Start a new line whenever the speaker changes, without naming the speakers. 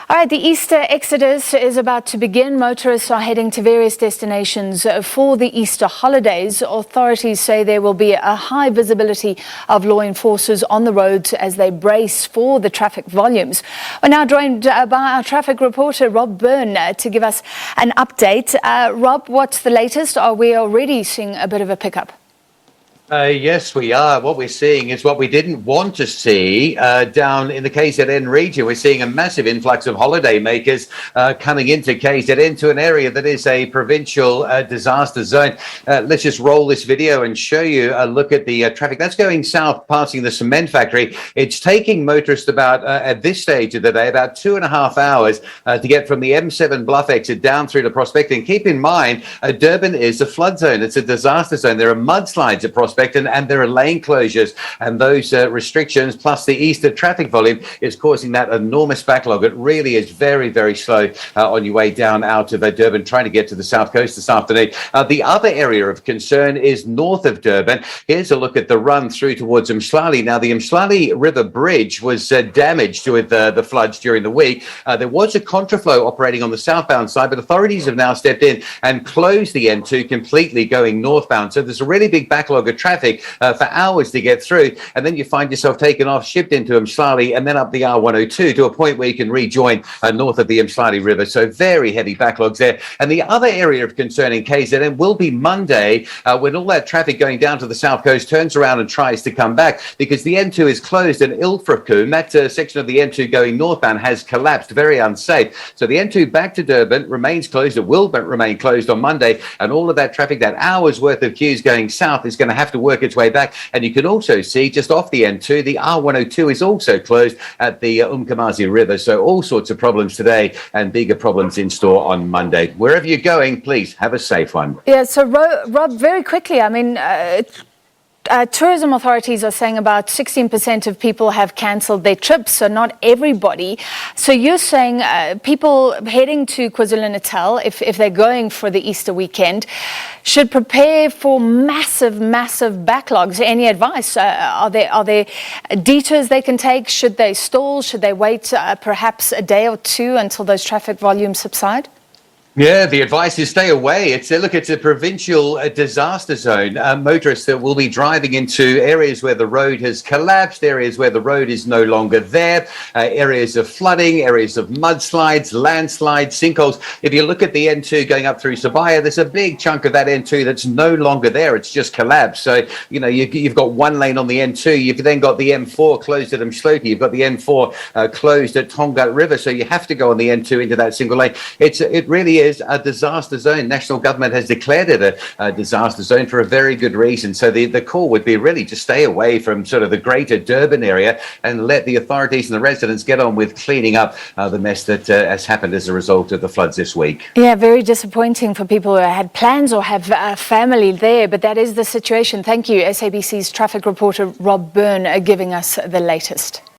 All right, the Easter exodus is about to begin. Motorists are heading to various destinations for the Easter holidays. Authorities say there will be a high visibility of law enforcers on the roads as they brace for the traffic volumes. We're now joined by our traffic reporter, Rob Byrne, to give us an update. Rob, what's the latest? Are we already seeing a bit of a pickup?
Yes, we are. What we're seeing is what we didn't want to see down in the KZN region. We're seeing a massive influx of holidaymakers coming into KZN, to an area that is a provincial disaster zone. Let's just roll this video and show you a look at the traffic. That's going south, passing the cement factory. It's taking motorists about, at this stage of the day, about 2.5 hours to get from the M7 Bluff exit down through to Prospect. And keep in mind, Durban is a flood zone. It's a disaster zone. There are mudslides at Prospect. And there are lane closures, and those restrictions plus the Easter traffic volume is causing that enormous backlog. It really is very, very slow on your way down out of Durban, trying to get to the south coast this afternoon. The other area of concern is north of Durban. Here's a look at the run through towards Mhlali. Now, the Mhlali River Bridge was damaged with the floods during the week. There was a contraflow operating on the southbound side, but authorities have now stepped in and closed the N2 completely going northbound. So there's a really big backlog of traffic for hours to get through, and then you find yourself taken off, shipped into Mhlali, and then up the R102 to a point where you can rejoin north of the Mhlali River. So very heavy backlogs there. And the other area of concern in KZN will be Monday, when all that traffic going down to the south coast turns around and tries to come back, because the N2 is closed in Ilfracombe. That section of the N2 going northbound has collapsed, very unsafe. So the N2 back to Durban remains closed. It will remain closed on Monday, and all of that traffic, that hour's worth of queues going south, is going to have to work its way back. And you can also see just off the N2, the R102 is also closed at the Umkomazi River. So all sorts of problems today, and bigger problems in store on Monday. Wherever you're going, please have a safe one.
Yeah, so Rob, very quickly, I mean, tourism authorities are saying about 16% of people have cancelled their trips, so not everybody. So you're saying people heading to KwaZulu-Natal, if they're going for the Easter weekend, should prepare for massive backlogs. Any advice? Are there detours they can take? Should they stall? Should they wait perhaps a day or two until those traffic volumes subside?
Yeah, the advice is stay away. It's a provincial disaster zone. Motorists that will be driving into areas where the road has collapsed, areas where the road is no longer there, areas of flooding, areas of mudslides, landslides, sinkholes. If you look at the N2 going up through Sabaya, there's a big chunk of that N2 that's no longer there. It's just collapsed. So, you know, you've got one lane on the N2. You've then got the M4 closed at Mhloti. You've got the M4 closed at Tongat River. So you have to go on the N2 into that single lane. It really is a disaster zone. National government has declared it a disaster zone for a very good reason. So the call would be really to stay away from sort of the greater Durban area and let the authorities and the residents get on with cleaning up the mess that has happened as a result of the floods this week.
Yeah, very disappointing for people who had plans or have family there, but that is the situation. Thank you, SABC's traffic reporter Rob Byrne, giving us the latest.